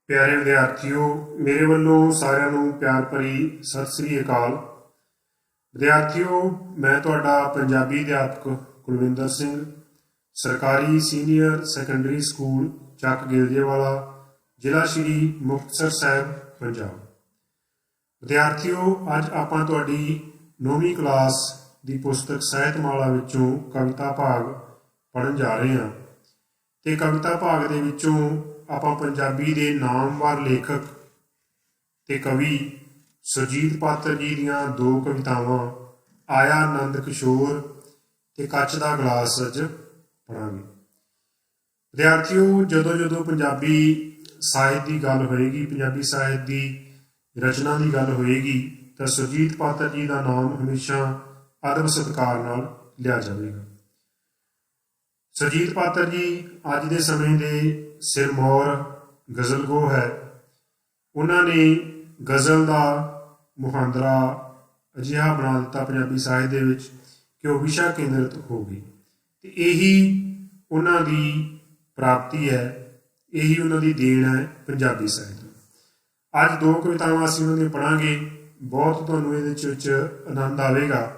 ਪਿਆਰੇ ਵਿਦਿਆਰਥੀਓ, ਮੇਰੇ ਵੱਲੋਂ ਸਾਰਿਆਂ ਨੂੰ ਪਿਆਰ ਭਰੀ ਸਤਿ ਸ੍ਰੀ ਅਕਾਲ। ਵਿਦਿਆਰਥੀਓ, ਮੈਂ ਤੁਹਾਡਾ ਪੰਜਾਬੀ ਅਧਿਆਪਕ ਕੁਲਵਿੰਦਰ ਸਿੰਘ, ਸਰਕਾਰੀ ਸੀਨੀਅਰ ਸੈਕੰਡਰੀ ਸਕੂਲ ਚੱਕ ਗਿਲਜੇਵਾਲਾ, ਜ਼ਿਲ੍ਹਾ ਸ਼੍ਰੀ ਮੁਕਤਸਰ ਸਾਹਿਬ, ਪੰਜਾਬ। ਵਿਦਿਆਰਥੀਓ, ਅੱਜ ਆਪਾਂ ਤੁਹਾਡੀ 9ਵੀਂ ਕਲਾਸ ਦੀ ਪੁਸਤਕ ਸਾਹਿਤਮਾਲਾ ਵਿੱਚੋਂ ਕਵਿਤਾ ਭਾਗ ਪੜ੍ਹਨ ਜਾ ਰਹੇ ਹਾਂ। ਤੇ ਕਵਿਤਾ ਭਾਗ ਦੇ ਵਿੱਚੋਂ ਆਪਾਂ ਪੰਜਾਬੀ ਦੇ ਨਾਮਵਰ ਲੇਖਕ ਤੇ ਕਵੀ ਸੁਰਜੀਤ ਪਾਤਰ ਜੀ ਦੀਆਂ ਦੋ ਕਵਿਤਾਵਾਂ ਆਇਆ ਨੰਦ ਕਿਸ਼ੋਰ ਤੇ ਕੱਚ ਦਾ ਗਲਾਸ ਅੱਜ ਪੜਾਂਗੇ। ਵਿਦਿਆਰਥੀਓ, ਜਦੋਂ ਜਦੋਂ ਪੰਜਾਬੀ ਸਾਹਿਤ ਦੀ ਗੱਲ ਹੋਏਗੀ, ਪੰਜਾਬੀ ਸਾਹਿਤ ਦੀ ਰਚਨਾ ਦੀ ਗੱਲ ਹੋਏਗੀ, ਤਾਂ ਸੁਰਜੀਤ ਪਾਤਰ ਜੀ ਦਾ ਨਾਮ ਹਮੇਸ਼ਾ ਅਦਬ ਸਤਿਕਾਰ ਨਾਲ ਲਿਆ ਜਾਵੇਗਾ। ਸੁਰਜੀਤ ਪਾਤਰ ਜੀ ਅੱਜ ਦੇ ਸਮੇਂ ਦੇ ਸਿਰਮੌਰ ਗਜ਼ਲਗੋ ਹੈ। ਉਹਨਾਂ ਨੇ ਗਜ਼ਲ ਦਾ ਮੁਹਾਂਦਰਾ ਅਜਿਹਾ ਬਣਾ ਦਿੱਤਾ ਪੰਜਾਬੀ ਸਾਹਿਤ ਦੇ ਵਿੱਚ ਕਿ ਉਹ ਵਿਸ਼ਾ ਕੇਂਦਰਿਤ ਹੋ ਗਈ। ਤੇ ਇਹੀ ਉਹਨਾਂ ਦੀ ਪ੍ਰਾਪਤੀ ਹੈ, ਇਹੀ ਉਹਨਾਂ ਦੀ ਦੇਣ ਹੈ ਪੰਜਾਬੀ ਸਾਹਿਤ ਨੂੰ। ਅੱਜ ਦੋ ਕਵਿਤਾਵਾਂ ਅਸੀਂ ਉਹਨਾਂ ਦੀਆਂ ਪੜ੍ਹਾਂਗੇ। ਬਹੁਤ ਤੁਹਾਨੂੰ ਇਹਦੇ ਵਿੱਚ ਆਨੰਦ ਆਵੇਗਾ।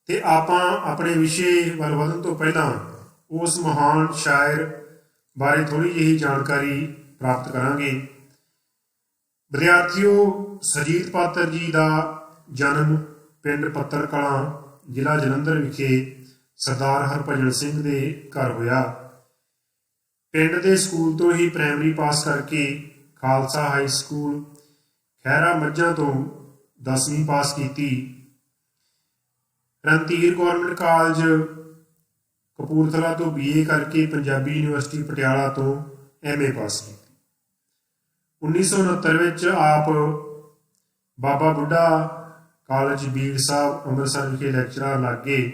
ਤੇ ਆਪਾਂ ਆਪਣੇ ਵਿਸ਼ੇ ਵੱਲ ਵਧਣ ਤੋਂ ਪਹਿਲਾਂ ਉਸ ਮਹਾਨ ਸ਼ਾਇਰ ਬਾਰੇ ਥੋੜ੍ਹੀ ਜਿਹੀ ਜਾਣਕਾਰੀ ਪ੍ਰਾਪਤ ਕਰਾਂਗੇ। ਵਿਦਿਆਰਥੀਓ, ਸੁਰਜੀਤ ਪਾਤਰ ਜੀ ਦਾ ਜਨਮ ਪਿੰਡ ਪੱਤਰ ਕਲਾਂ, ਜ਼ਿਲ੍ਹਾ ਜਲੰਧਰ ਵਿਖੇ ਸਰਦਾਰ ਹਰਭਜਨ ਸਿੰਘ ਦੇ ਘਰ ਹੋਇਆ। ਪਿੰਡ ਦੇ ਸਕੂਲ ਤੋਂ ਹੀ ਪ੍ਰਾਇਮਰੀ ਪਾਸ ਕਰਕੇ ਖਾਲਸਾ ਹਾਈ ਸਕੂਲ ਖਹਿਰਾ ਮੱਝਾਂ ਤੋਂ 10ਵੀਂ ਪਾਸ ਕੀਤੀ। ਰਣਧੀਰ ਗੌਰਮੈਂਟ ਕਾਲਜ ਕਪੂਰਥਲਾ ਤੋਂ BA ਕਰਕੇ ਪੰਜਾਬੀ ਯੂਨੀਵਰਸਿਟੀ ਪਟਿਆਲਾ ਤੋਂ MA ਪਾਸ ਕੀਤੀ। 1969 ਵਿੱਚ ਆਪ ਬਾਬਾ ਬੁੱਢਾ ਕਾਲਜ ਬੀੜ ਸਾਹਿਬ ਅੰਮ੍ਰਿਤਸਰ ਵਿਖੇ ਲੈਕਚਰਰ ਲੱਗ ਗਏ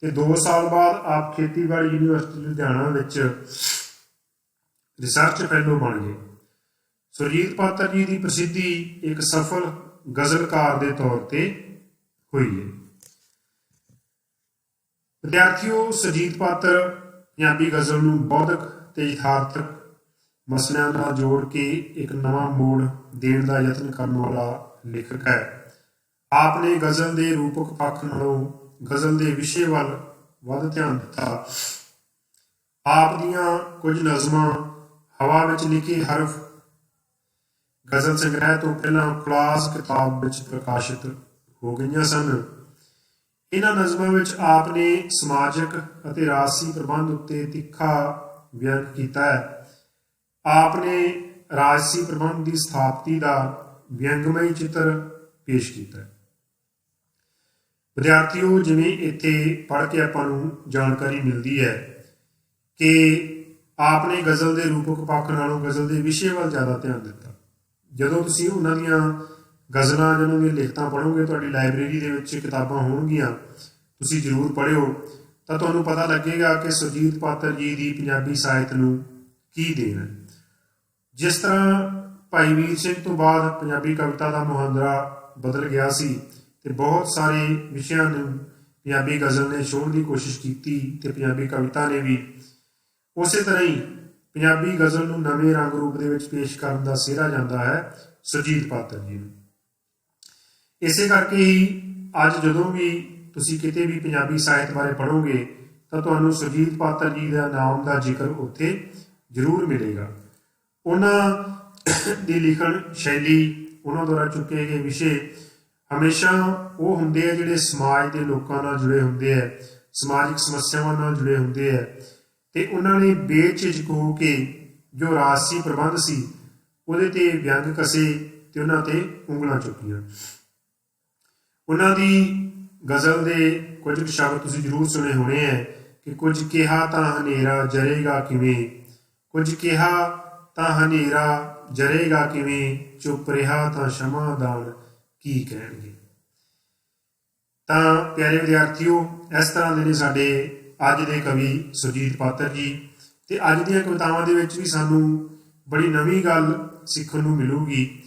ਤੇ 2 ਸਾਲ ਬਾਅਦ ਆਪ ਖੇਤੀਬਾੜੀ ਯੂਨੀਵਰਸਿਟੀ ਲੁਧਿਆਣਾ ਵਿੱਚ ਰਿਸਰਚ ਫੈਲੋ ਬਣ ਗਏ। ਸੁਰਜੀਤ ਪਾਤਰ ਜੀ ਦੀ ਪ੍ਰਸਿੱਧੀ ਇੱਕ ਸਫਲ ਗਜ਼ਲਕਾਰ ਦੇ ਤੌਰ ਤੇ ਹੋਈ ਹੈ। ਵਿਦਿਆਰਥੀਓ, ਸੁਰਜੀਤ ਪਾਤਰ ਪੰਜਾਬੀ ਗਜ਼ਲ ਨੂੰ ਬੌਧਿਕ ਤੇ ਯਥਾਰਥਕ ਮਸਲਿਆਂ ਨਾਲ ਜੋੜ ਕੇ ਇੱਕ ਨਵਾਂ ਮੋੜ ਦੇਣ ਦਾ ਯਤਨ ਕਰਨ ਵਾਲਾ ਲੇਖਕ ਹੈ। ਆਪ ਨੇ ਗਜ਼ਲ ਦੇ ਰੂਪਕ ਪੱਖ ਨਾਲੋਂ ਗਜ਼ਲ ਦੇ ਵਿਸ਼ੇ ਵੱਲ ਵੱਧ ਧਿਆਨ ਦਿੱਤਾ। ਆਪ ਦੀਆਂ ਕੁਝ ਨਜ਼ਮਾਂ ਹਵਾ ਵਿੱਚ ਲਿਖੇ ਹਰਫ ਗਜ਼ਲ ਸੰਗ੍ਰਹਿ ਤੋਂ ਪਹਿਲਾਂ ਕਲਾਸ ਕਿਤਾਬ ਵਿੱਚ ਪ੍ਰਕਾਸ਼ਿਤ ਹੋ ਗਈਆਂ ਸਨ। ਇਹਨਾਂ ਨਜ਼ਮਾਂ ਵਿੱਚ ਆਪ ਨੇ ਸਮਾਜਿਕ ਅਤੇ ਰਾਜਸੀ ਪ੍ਰਬੰਧ ਉੱਤੇ ਤਿੱਖਾ ਵਿਅੰਗ ਕੀਤਾ ਹੈ। ਆਪ ਨੇ ਰਾਜਸੀ ਪ੍ਰਬੰਧ ਦੀ ਸਥਾਪਤੀ ਦਾ ਵਿਅੰਗਮਈ ਚਿੱਤਰ ਪੇਸ਼ ਕੀਤਾ ਹੈ। ਵਿਦਿਆਰਥੀਓ, ਜਿਵੇਂ ਇੱਥੇ ਪੜ੍ਹ ਕੇ ਆਪਾਂ ਨੂੰ ਜਾਣਕਾਰੀ ਮਿਲਦੀ ਹੈ ਕਿ ਆਪ ਨੇ ਗਜ਼ਲ ਦੇ ਰੂਪਕ ਪੱਖ ਨਾਲੋਂ ਗਜ਼ਲ ਦੇ ਵਿਸ਼ੇ ਵੱਲ ਜ਼ਿਆਦਾ ਧਿਆਨ ਦਿੱਤਾ। ਜਦੋਂ ਤੁਸੀਂ ਉਹਨਾਂ ਦੀਆਂ ਗਜ਼ਲਾਂ, ਜਿਹਨਾਂ ਦੀਆਂ ਲਿਖਤਾਂ ਪੜ੍ਹੋਗੇ, ਤੁਹਾਡੀ ਲਾਇਬ੍ਰੇਰੀ ਦੇ ਵਿੱਚ ਕਿਤਾਬਾਂ ਹੋਣਗੀਆਂ, ਤੁਸੀਂ ਜ਼ਰੂਰ ਪੜ੍ਹਿਓ, ਤਾਂ ਤੁਹਾਨੂੰ ਪਤਾ ਲੱਗੇਗਾ ਕਿ ਸੁਰਜੀਤ ਪਾਤਰ ਜੀ ਦੀ ਪੰਜਾਬੀ ਸਾਹਿਤ ਨੂੰ ਕੀ ਦੇਣ ਹੈ। ਜਿਸ ਤਰ੍ਹਾਂ ਭਾਈ ਵੀਰ ਸਿੰਘ ਤੋਂ ਬਾਅਦ ਪੰਜਾਬੀ ਕਵਿਤਾ ਦਾ ਮੁਹਾਂਦਰਾ ਬਦਲ ਗਿਆ ਸੀ ਤੇ ਬਹੁਤ ਸਾਰੇ ਵਿਸ਼ਿਆਂ ਨੂੰ ਪੰਜਾਬੀ ਗਜ਼ਲ ਨੇ ਛੋਹਣ ਦੀ ਕੋਸ਼ਿਸ਼ ਕੀਤੀ ਤੇ ਪੰਜਾਬੀ ਕਵਿਤਾ ਨੇ ਵੀ, ਉਸੇ ਤਰ੍ਹਾਂ ਹੀ ਪੰਜਾਬੀ ਗਜ਼ਲ ਨੂੰ ਨਵੇਂ ਰੰਗ ਰੂਪ ਦੇ ਵਿੱਚ ਪੇਸ਼ ਕਰਨ ਦਾ ਸਿਹਰਾ ਜਾਂਦਾ ਹੈ ਸੁਰਜੀਤ ਪਾਤਰ ਜੀ ਨੂੰ। ਇਸੇ ਕਰਕੇ ਹੀ ਅੱਜ ਜਦੋਂ ਵੀ ਤੁਸੀਂ ਕਿਤੇ ਵੀ ਪੰਜਾਬੀ ਸਾਹਿਤ ਬਾਰੇ ਪੜ੍ਹੋਗੇ ਤਾਂ ਤੁਹਾਨੂੰ ਸੁਰਜੀਤ ਪਾਤਰ ਜੀ ਦਾ ਨਾਮ ਦਾ ਜ਼ਿਕਰ ਉੱਥੇ ਜ਼ਰੂਰ ਮਿਲੇਗਾ। ਉਹਨਾਂ ਦੀ ਲਿਖਣ ਸ਼ੈਲੀ, ਉਹਨਾਂ ਦੁਆਰਾ ਚੁੱਕੇ ਗਏ ਵਿਸ਼ੇ ਹਮੇਸ਼ਾ ਉਹ ਹੁੰਦੇ ਆ ਜਿਹੜੇ ਸਮਾਜ ਦੇ ਲੋਕਾਂ ਨਾਲ ਜੁੜੇ ਹੁੰਦੇ ਹੈ, ਸਮਾਜਿਕ ਸਮੱਸਿਆਵਾਂ ਨਾਲ ਜੁੜੇ ਹੁੰਦੇ ਹੈ। ਤੇ ਉਹਨਾਂ ਨੇ ਬੇਝਿਜਕ ਹੋ ਕੇ ਜੋ ਰਾਜਸੀ ਪ੍ਰਬੰਧ ਸੀ ਉਹਦੇ ਤੇ ਵਿਅੰਗ ਕਸੇ ਤੇ ਉਹਨਾਂ ਤੇ ਉਂਗਲਾਂ ਚੁੱਕੀਆਂ। ਉਹਨਾਂ ਦੀ ਗਜ਼ਲ ਦੇ ਕੁਝ ਸ਼ਬਦ ਤੁਸੀਂ ਜ਼ਰੂਰ ਸੁਣੇ ਹੋਣੇ ਹੈ ਕਿ ਕੁਝ ਕਿਹਾ ਤਾਂ ਹਨੇਰਾ ਜਰੇਗਾ ਕਿਵੇਂ, ਕੁਝ ਕਿਹਾ ਤਾਂ ਹਨੇਰਾ ਜਰੇਗਾ ਕਿਵੇਂ, ਚੁੱਪ ਰਿਹਾ ਤਾਂ ਸ਼ਮਾਦਾਨ ਕੀ ਕਹਿਣਗੇ। ਤਾਂ ਪਿਆਰੇ ਵਿਦਿਆਰਥੀਓ, ਇਸ ਤਰ੍ਹਾਂ ਦੇ ਨੇ ਸਾਡੇ ਅੱਜ ਦੇ ਕਵੀ ਸੁਰਜੀਤ ਪਾਤਰ ਜੀ। ਤੇ ਅੱਜ ਦੀਆਂ ਕਵਿਤਾਵਾਂ ਦੇ ਵਿੱਚ ਵੀ ਸਾਨੂੰ ਬੜੀ ਨਵੀਂ ਗੱਲ ਸਿੱਖਣ ਨੂੰ ਮਿਲੂਗੀ।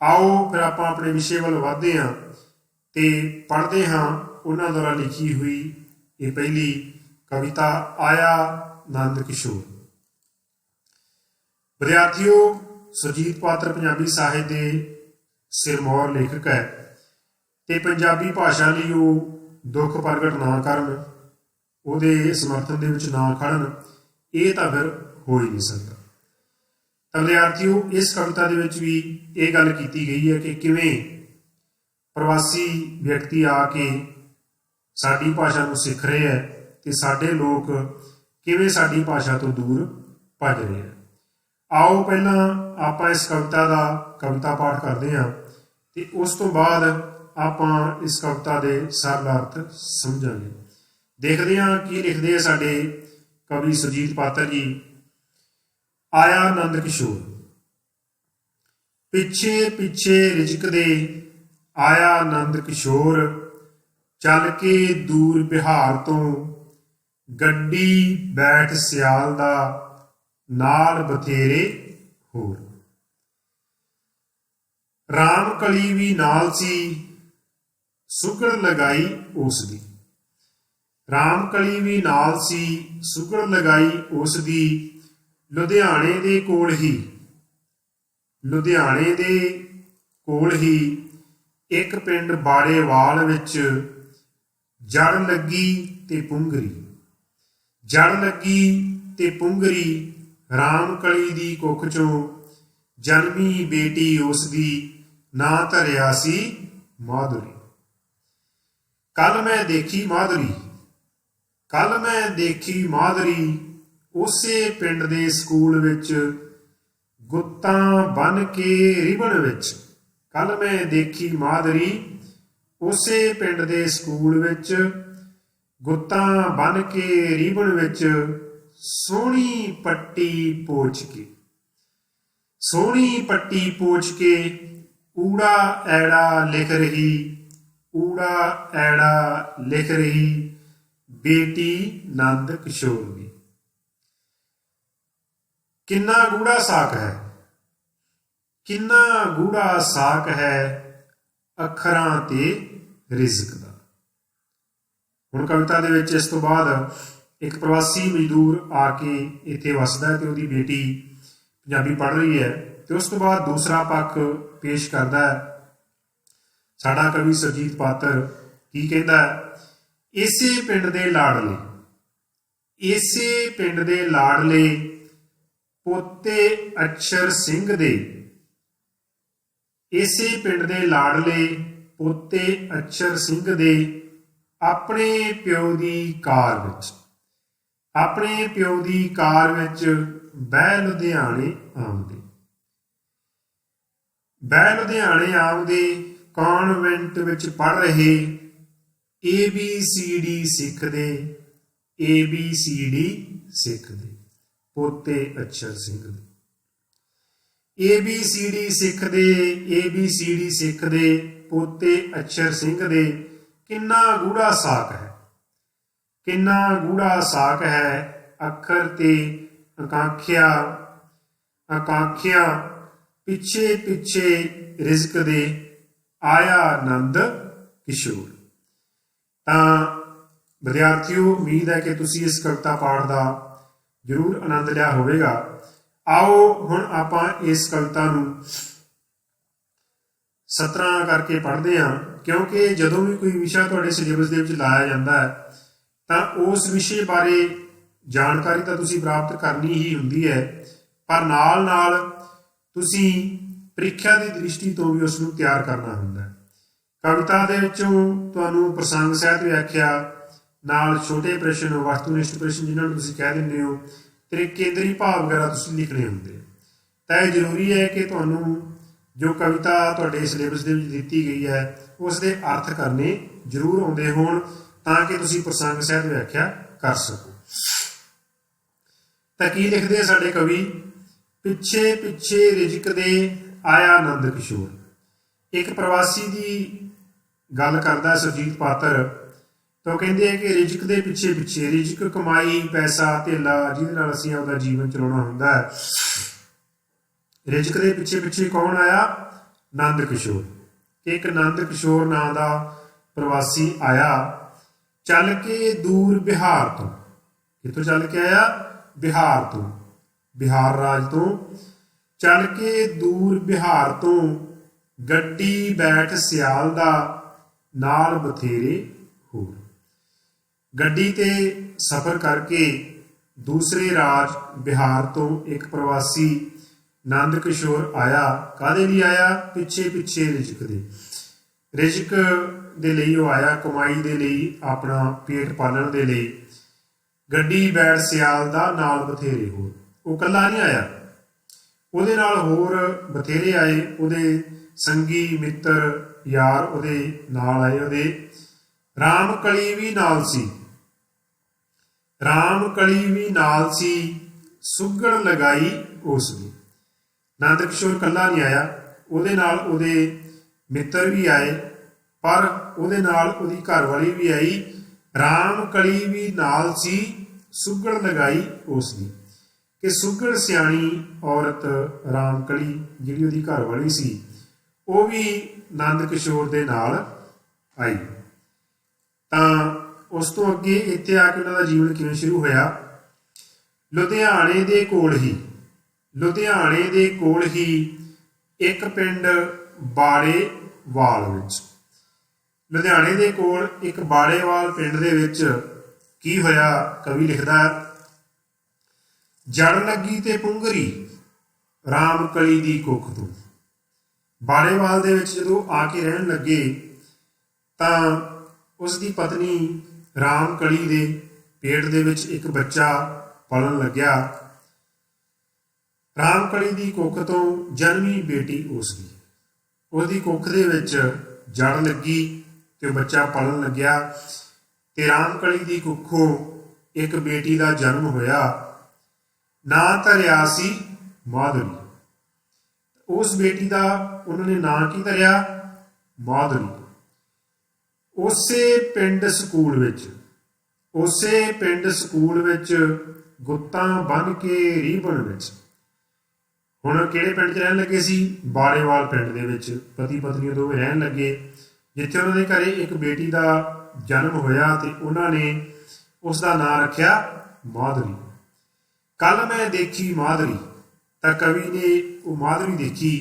ਆਓ ਫਿਰ ਆਪਾਂ ਆਪਣੇ ਵਿਸ਼ੇ ਵੱਲ ਵਧਦੇ ਹਾਂ ਤੇ ਪੜ੍ਹਦੇ ਹਾਂ ਉਹਨਾਂ ਦੁਆਰਾ ਲਿਖੀ ਹੋਈ ਇਹ ਪਹਿਲੀ ਕਵਿਤਾ ਆਇਆ ਨੰਦ ਕਿਸ਼ੋਰ। ਵਿਦਿਆਰਥੀਓ, ਸੁਰਜੀਤ ਪਾਤਰ ਪੰਜਾਬੀ ਸਾਹਿਤ ਦੇ ਸਿਰਮੌਰ ਲੇਖਕ ਹੈ ਤੇ ਪੰਜਾਬੀ ਭਾਸ਼ਾ ਲਈ ਉਹ ਦੁੱਖ ਪ੍ਰਗਟ ਨਾ ਕਰਨ, ਉਹਦੇ ਸਮਰਥਨ ਦੇ ਵਿੱਚ ਨਾ ਖੜਨ, ਇਹ ਤਾਂ ਫਿਰ ਹੋ ਹੀ ਨਹੀਂ ਸਕਦਾ। ਤਾਂ ਵਿਦਿਆਰਥੀਓ, ਇਸ ਕਵਿਤਾ ਦੇ ਵਿੱਚ ਵੀ ਇਹ ਗੱਲ ਕੀਤੀ ਗਈ ਹੈ ਕਿ ਕਿਵੇਂ ਪ੍ਰਵਾਸੀ ਵਿਅਕਤੀ ਆ ਕੇ ਸਾਡੀ ਭਾਸ਼ਾ ਨੂੰ ਸਿੱਖ ਰਹੇ ਹੈ ਤੇ ਸਾਡੇ ਲੋਕ ਕਿਵੇਂ ਸਾਡੀ ਭਾਸ਼ਾ ਤੋਂ ਦੂਰ ਭੱਜ ਰਹੇ ਹੈ। ਆਓ ਪਹਿਲਾਂ ਆਪਾਂ ਇਸ ਕਵਿਤਾ ਦਾ ਕਵਿਤਾ ਪਾਠ ਕਰਦੇ ਹਾਂ ਤੇ ਉਸ ਤੋਂ ਬਾਅਦ ਆਪਾਂ ਇਸ ਕਵਿਤਾ ਦੇ ਸਰਲ ਅਰਥ ਸਮਝਾਂਗੇ। ਦੇਖਦੇ ਹਾਂ ਕੀ ਲਿਖਦੇ ਆ ਸਾਡੇ ਕਵੀ ਸੁਰਜੀਤ ਪਾਤਰ ਜੀ। ਆਇਆ ਨੰਦ ਕਿਸ਼ੋਰ, ਪਿੱਛੇ ਪਿੱਛੇ ਰਿਜਕਦੇ ਆਇਆ ਨੰਦ ਕਿਸ਼ੋਰ, ਚੱਲ ਕੇ ਦੂਰ ਬਿਹਾਰ ਤੋਂ ਗੱਡੀ ਬੈਠ ਸਿਆਲ ਦਾ, ਨਾਲ ਬਥੇਰੇ ਹੋਰ। ਰਾਮ ਕਲੀ ਵੀ ਨਾਲ ਸੀ, ਸੁਗੜ ਲਗਾਈ ਉਸ ਦੀ। ਰਾਮ ਕਲੀ ਵੀ ਨਾਲ ਸੀ, ਸੁਗੜ ਲਗਾਈ ਉਸ ਦੀ। ਲੁਧਿਆਣੇ ਦੇ ਕੋਲ ਹੀ, ਲੁਧਿਆਣੇ ਦੇ ਕੋਲ ਹੀ ਇੱਕ ਪਿੰਡ ਬਾੜੇਵਾਲ ਵਿੱਚ ਜੜ ਲੱਗੀ ਤੇ ਪੁੰਗਰੀ। ਜੜ ਲੱਗੀ ਤੇ ਪੁੰਗਰੀ, ਰਾਮ ਕਲੀ ਦੀ ਕੁੱਖ ਚੋਂ ਜਨਮੀ ਬੇਟੀ ਉਸ ਦੀ, ਨਾਂ ਧਰਿਆ ਸੀ ਮਾਧੁਰੀ। ਕੱਲ ਮੈਂ ਦੇਖੀ ਮਾਧੁਰੀ, ਕੱਲ ਮੈਂ ਦੇਖੀ ਮਾਧੁਰੀ, ਉਸੇ ਪਿੰਡ ਦੇ ਸਕੂਲ ਵਿੱਚ ਗੁੱਤਾਂ ਬੰਨ੍ਹ ਕੇ ਰਿਬਨ ਵਿੱਚ। ਕੱਲ ਮੈਂ ਦੇਖੀ ਮਾਧੁਰੀ, ਉਸੇ ਪਿੰਡ ਦੇ ਸਕੂਲ ਵਿੱਚ ਗੁੱਤਾਂ ਬੰਨ੍ਹ ਕੇ ਰਿਬਨ ਵਿੱਚ, ਸੋਹਣੀ ਪੱਟੀ ਪੋਚ ਕੇ। ਸੋਹਣੀ ਪੱਟੀ ਪੋਚ ਕੇ, ਊੜਾ ਐੜਾ ਲਿਖ ਰਹੀ, ਊੜਾ ਐੜਾ ਲਿਖ ਰਹੀ, ਬੇਟੀ ਨੰਦ ਕਿਸ਼ੋਰ ਦੀ। ਕਿੰਨਾ ਗੂੜਾ ਸਾਕ ਹੈ, ਕਿੰਨਾ ਗੂੜਾ ਸਾਕ ਹੈ, ਅੱਖਰਾਂ ਤੇ ਰਿਜ਼ਕ ਦਾ। ਹੁਣ ਕਵਿਤਾ ਦੇ ਵਿੱਚ ਇਸ ਤੋਂ ਬਾਅਦ ਇੱਕ ਪ੍ਰਵਾਸੀ ਮਜ਼ਦੂਰ ਆ ਕੇ ਇੱਥੇ ਵਸਦਾ ਹੈ ਤੇ ਉਹਦੀ ਬੇਟੀ ਪੰਜਾਬੀ ਪੜ੍ਹ ਰਹੀ ਹੈ ਤੇ ਉਸ ਤੋਂ ਬਾਅਦ ਦੂਸਰਾ ਪੱਖ ਪੇਸ਼ ਕਰਦਾ ਹੈ ਸਾਡਾ ਕਵੀ ਸੁਰਜੀਤ ਪਾਤਰ। ਕੀ ਕਹਿੰਦਾ ਹੈ? ਇਸੇ ਪਿੰਡ ਦੇ ਲਾਡਲੇ, ਇਸੇ ਪਿੰਡ ਦੇ ਲਾਡਲੇ, ਪੋਤੇ ਅਛਰ ਸਿੰਘ ਦੇ। ਇਸੇ ਪਿੰਡ ਦੇ ਲਾਡਲੇ, ਪੋਤੇ ਅਛਰ ਸਿੰਘ ਦੇ, ਆਪਣੇ ਪਿਓ ਦੀ ਕਾਰ ਵਿੱਚ, ਆਪਣੇ ਪਿਓ ਦੀ ਕਾਰ ਵਿੱਚ ਬਹਿ ਲੁਧਿਆਣੇ ਆਉਂਦੇ। ਬਹਿ ਲੁਧਿਆਣੇ ਆਉਂਦੇ, ਕਾਨਵੈਂਟ ਵਿੱਚ ਪੜ੍ਹ ਰਹੇ, ABCD ਸਿੱਖਦੇ, ABCD ਸਿੱਖਦੇ, ਪੋਤੇ ਅਛਰ ਸਿੰਘ ਦੇ। ABCD ਸਿੱਖਦੇ, ABCD ਸਿੱਖਦੇ, ਪੋਤੇ ਅਛਰ ਸਿੰਘ ਦੇ। ਕਿੰਨਾ ਗੂੜਾ ਸਾਕ ਹੈ, ਕਿੰਨਾ ਗੂੜਾ ਸਾਕ ਹੈ, ਅੱਖਰ ਤੇ ਆਕਾਂਖਿਆ, ਆਕਾਂਖਿਆ, ਪਿੱਛੇ ਪਿੱਛੇ ਰਿਜ਼ਕ ਦੇ, ਆਇਆ ਨੰਦ ਕਿਸ਼ੋਰ। ਤਾਂ ਵਿਦਿਆਰਥੀਓ, ਉਮੀਦ ਹੈ ਕਿ ਤੁਸੀਂ ਇਸ ਕਵਿਤਾ ਪਾਠ ਦਾ ਜ਼ਰੂਰ ਆਨੰਦ ਲਿਆ ਹੋਵੇਗਾ। ਆਓ ਹੁਣ ਆਪਾਂ ਇਸ ਕਵਿਤਾ ਨੂੰ ਸਤਰਾਂ ਕਰਕੇ ਪੜ੍ਹਦੇ ਹਾਂ, ਕਿਉਂਕਿ ਜਦੋਂ ਵੀ ਕੋਈ ਵਿਸ਼ਾ ਤੁਹਾਡੇ ਸਿਲੇਬਸ ਦੇ ਵਿੱਚ ਲਾਇਆ ਜਾਂਦਾ ਹੈ ਤਾਂ ਉਸ ਵਿਸ਼ੇ ਬਾਰੇ ਜਾਣਕਾਰੀ ਤਾਂ ਤੁਸੀਂ ਪ੍ਰਾਪਤ ਕਰਨੀ ਹੀ ਹੁੰਦੀ ਹੈ, ਪਰ ਨਾਲ ਨਾਲ ਤੁਸੀਂ ਪ੍ਰੀਖਿਆ ਦੀ ਦ੍ਰਿਸ਼ਟੀ ਤੋਂ ਵੀ ਉਸ ਨੂੰ ਤਿਆਰ ਕਰਨਾ ਹੁੰਦਾ ਹੈ। ਕਵਿਤਾ ਦੇ ਵਿੱਚੋਂ ਤੁਹਾਨੂੰ ਪ੍ਰਸੰਗ ਸਾਹਿਤ ਵਿਆਖਿਆ ਨਾਲ ਛੋਟੇ ਪ੍ਰਸ਼ਨ, ਵਸਤੂਨਿਸ਼ਟ ਪ੍ਰਸ਼ਨ ਜਿਨ੍ਹਾਂ ਨੂੰ ਤੁਸੀਂ ਕਹਿ ਦਿੰਦੇ ਹੋ, ਤੇ ਕੇਂਦਰੀ ਭਾਵ ਵਗੈਰਾ ਤੁਸੀਂ ਲਿਖਣੇ ਹੁੰਦੇ। ਤਾਂ ਇਹ ਜ਼ਰੂਰੀ ਹੈ ਕਿ ਤੁਹਾਨੂੰ ਜੋ ਕਵਿਤਾ ਤੁਹਾਡੇ ਸਿਲੇਬਸ ਦੇ ਵਿੱਚ ਦਿੱਤੀ ਗਈ ਹੈ ਉਸ ਦੇ ਅਰਥ ਕਰਨੇ ਜ਼ਰੂਰ ਆਉਂਦੇ ਹੋਣ, ਤਾਂ ਕਿ ਤੁਸੀਂ ਪ੍ਰਸੰਗ ਸਾਹਿਤ ਵਿਆਖਿਆ ਕਰ ਸਕੋ। ਤਾਂ ਕੀ ਲਿਖਦੇ ਆ ਸਾਡੇ ਕਵੀ? ਪਿੱਛੇ ਪਿੱਛੇ ਰਿਜਕਦੇ ਆਇਆ ਨੰਦ ਕਿਸ਼ੋਰ। ਇੱਕ ਪ੍ਰਵਾਸੀ ਦੀ ਗੱਲ ਕਰਦਾ ਸੁਰਜੀਤ ਪਾਤਰ, ਤਾਂ ਕਹਿੰਦੇ ਆ ਕਿ ਰਿਜਕ ਦੇ ਪਿੱਛੇ ਪਿੱਛੇ, ਰਿਜਕ ਕਮਾਈ, ਪੈਸਾ ਧੇਲਾ ਜਿਹਦੇ ਨਾਲ ਅਸੀਂ ਆਪਦਾ ਜੀਵਨ ਚਲਾਉਣਾ ਹੁੰਦਾ ਹੈ, ਰਿਜਕ ਦੇ ਪਿੱਛੇ ਪਿੱਛੇ ਕੌਣ ਆਇਆ? ਨੰਦ ਕਿਸ਼ੋਰ। ਇੱਕ ਨੰਦ ਕਿਸ਼ੋਰ ਨਾਂ ਦਾ ਪ੍ਰਵਾਸੀ ਆਇਆ, ਚੱਲ ਕੇ ਦੂਰ ਬਿਹਾਰ ਤੋਂ। ਕਿੱਥੋਂ ਚੱਲ ਕੇ ਆਇਆ? ਬਿਹਾਰ ਤੋਂ। बिहार राज तो चल के दूर बिहार तो गड्डी बैठ सियाल दा नाल बथेरे होर। गड्डी ते सफर करके दूसरे राज बिहार तो एक प्रवासी नंद किशोर आया। काहदे लई आया? पिछे पिछे रिजक दे, रिजक दे लई वो आया, कमाई दे लई, अपना पेट पालण दे लई। गड्डी बैठ सियाल दा नाल बथेरे होर। वो कल्ला नहीं आया, ਉਹਦੇ ਨਾਲ ਹੋਰ ਬਥੇਰੇ ਆਏ, ਉਹਦੇ ਸੰਗੀ ਮਿੱਤਰ यार ਉਹਦੇ ਨਾਲ ਆਏ। ਉਹਦੇ ਰਾਮ ਕਲੀ ਵੀ ਨਾਲ ਸੀ, ਰਾਮ ਕਲੀ ਵੀ ਨਾਲ ਸੀ, ਸੁੱਗੜ ਲਗਾਈ ਉਸ ਦੀ। ਨੰਦ ਕਿਸ਼ੋਰ ਕੱਲਾ ਨਹੀਂ ਆਇਆ, ਉਹਦੇ ਨਾਲ ਉਹਦੇ ਮਿੱਤਰ ਵੀ ਆਏ, ਪਰ ਉਹਦੇ ਨਾਲ ਉਹਦੀ ਘਰਵਾਲੀ ਵੀ ਆਈ। ਰਾਮ ਕਲੀ ਵੀ ਨਾਲ ਸੀ, ਸੁੱਗੜ ਲਗਾਈ ਉਸ ਦੀ। ਕਿ ਸੁੱਗੜ ਸਿਆਣੀ ਔਰਤ ਰਾਮ ਕਲੀ ਜਿਹੜੀ ਉਹਦੀ ਘਰਵਾਲੀ ਸੀ, ਉਹ ਵੀ ਨੰਦ ਕਿਸ਼ੋਰ ਦੇ ਨਾਲ ਆਈ। ਤਾਂ ਉਸ ਤੋਂ ਅੱਗੇ ਇੱਥੇ ਆ ਕੇ ਉਹਨਾਂ ਦਾ ਜੀਵਨ ਕਿਵੇਂ ਸ਼ੁਰੂ ਹੋਇਆ? ਲੁਧਿਆਣੇ ਦੇ ਕੋਲ ਹੀ, ਲੁਧਿਆਣੇ ਦੇ ਕੋਲ ਹੀ ਇੱਕ ਪਿੰਡ ਬਾੜੇਵਾਲ ਵਿੱਚ, ਲੁਧਿਆਣੇ ਦੇ ਕੋਲ ਇੱਕ ਬਾੜੇਵਾਲ ਪਿੰਡ ਦੇ ਵਿੱਚ ਕੀ ਹੋਇਆ? ਕਵੀ ਲਿਖਦਾ, ਜੜ ਲੱਗੀ ਤੇ ਪੁੰਗਰੀ ਰਾਮ ਕਲੀ ਦੀ ਕੁੱਖ ਤੋਂ। ਬਾੜੇਵਾਲ ਦੇ ਵਿੱਚ ਜਦੋਂ ਆ ਕੇ ਰਹਿਣ ਲੱਗੇ ਤਾਂ ਉਸ ਦੀ ਪਤਨੀ ਰਾਮ ਕਲੀ ਦੇ ਪੇਟ ਦੇ ਵਿੱਚ ਇੱਕ ਬੱਚਾ ਪਲਣ ਲੱਗਿਆ। ਰਾਮ ਕਲੀ ਦੀ ਕੁੱਖ ਤੋਂ ਜਨਮੀ ਬੇਟੀ ਉਸ ਦੀ, ਉਹਦੀ ਕੁੱਖ ਦੇ ਵਿੱਚ ਜੜ ਲੱਗੀ ਤੇ ਬੱਚਾ ਪਲਣ ਲੱਗਿਆ ਤੇ ਰਾਮ ਕਲੀ ਦੀ ਕੁੱਖੋਂ ਇੱਕ ਬੇਟੀ ਦਾ ਜਨਮ ਹੋਇਆ। ਨਾਂ ਧਰਿਆ ਸੀ ਮਾਧੁਰੀ। ਉਸ ਬੇਟੀ ਦਾ ਉਹਨਾਂ ਨੇ ਨਾਂ ਕੀ ਧਰਿਆ? ਮਾਧੁਰੀ। ਉਸੇ ਪਿੰਡ ਸਕੂਲ ਵਿੱਚ, ਉਸੇ ਪਿੰਡ ਸਕੂਲ ਵਿੱਚ ਗੁੱਤਾਂ ਬੰਨ੍ਹ ਕੇ ਰੀਬਨ ਵਿੱਚ। ਹੁਣ ਕਿਹੜੇ ਪਿੰਡ 'ਚ ਰਹਿਣ ਲੱਗੇ ਸੀ? ਬਾੜੇਵਾਲ ਪਿੰਡ ਦੇ ਵਿੱਚ ਪਤੀ ਪਤਨੀ ਦੋਵੇਂ ਰਹਿਣ ਲੱਗੇ, ਜਿੱਥੇ ਉਹਨਾਂ ਦੇ ਘਰੇ ਇੱਕ ਬੇਟੀ ਦਾ ਜਨਮ ਹੋਇਆ ਤੇ ਉਹਨਾਂ ਨੇ ਉਸ ਦਾ ਨਾਂ ਰੱਖਿਆ ਮਾਧੁਰੀ। ਕੱਲ ਮੈਂ ਦੇਖੀ ਮਾਧੁਰੀ, ਤਾਂ ਕਵੀ ਨੇ ਉਹ ਮਾਧੁਰੀ ਦੇਖੀ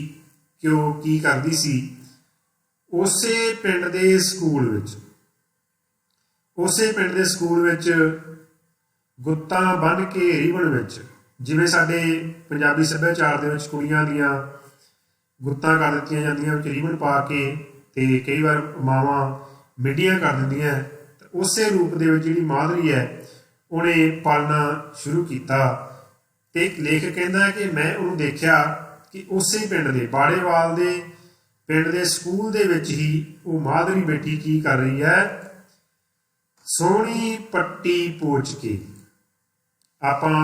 ਕਿ ਉਹ ਕੀ ਕਰਦੀ ਸੀ। ਉਸੇ ਪਿੰਡ ਦੇ ਸਕੂਲ ਵਿੱਚ, ਉਸੇ ਪਿੰਡ ਦੇ ਸਕੂਲ ਵਿੱਚ ਗੁੱਤਾਂ ਬੰਨ੍ਹ ਕੇ ਰੀਬਨ ਵਿੱਚ, ਜਿਵੇਂ ਸਾਡੇ ਪੰਜਾਬੀ ਸੱਭਿਆਚਾਰ ਦੇ ਵਿੱਚ ਕੁੜੀਆਂ ਦੀਆਂ ਗੁੱਤਾਂ ਕਰ ਦਿੱਤੀਆਂ ਜਾਂਦੀਆਂ ਵਿੱਚ ਰੀਬਨ ਪਾ ਕੇ, ਤੇ ਕਈ ਵਾਰ ਮਾਵਾਂ ਮਿੱਡੀਆਂ ਕਰ ਦਿੰਦੀਆਂ। ਉਸੇ ਰੂਪ ਦੇ ਵਿੱਚ ਜਿਹੜੀ ਮਾਧੁਰੀ ਹੈ ਉਹਨੇ ਪਾਲਣਾ ਸ਼ੁਰੂ ਕੀਤਾ। ਤੇ ਇੱਕ ਲੇਖਕ ਕਹਿੰਦਾ ਕਿ ਮੈਂ ਉਹਨੂੰ ਦੇਖਿਆ ਕਿ ਉਸੇ ਪਿੰਡ ਦੇ ਬਾੜੇਵਾਲ ਦੇ ਪਿੰਡ ਦੇ ਸਕੂਲ ਦੇ ਵਿੱਚ ਹੀ ਉਹ ਮਾਧੁਰੀ ਬੇਟੀ ਕੀ ਕਰ ਰਹੀ ਹੈ? ਸੋਹਣੀ ਪੱਟੀ ਪੋਚ ਕੇ। ਆਪਾਂ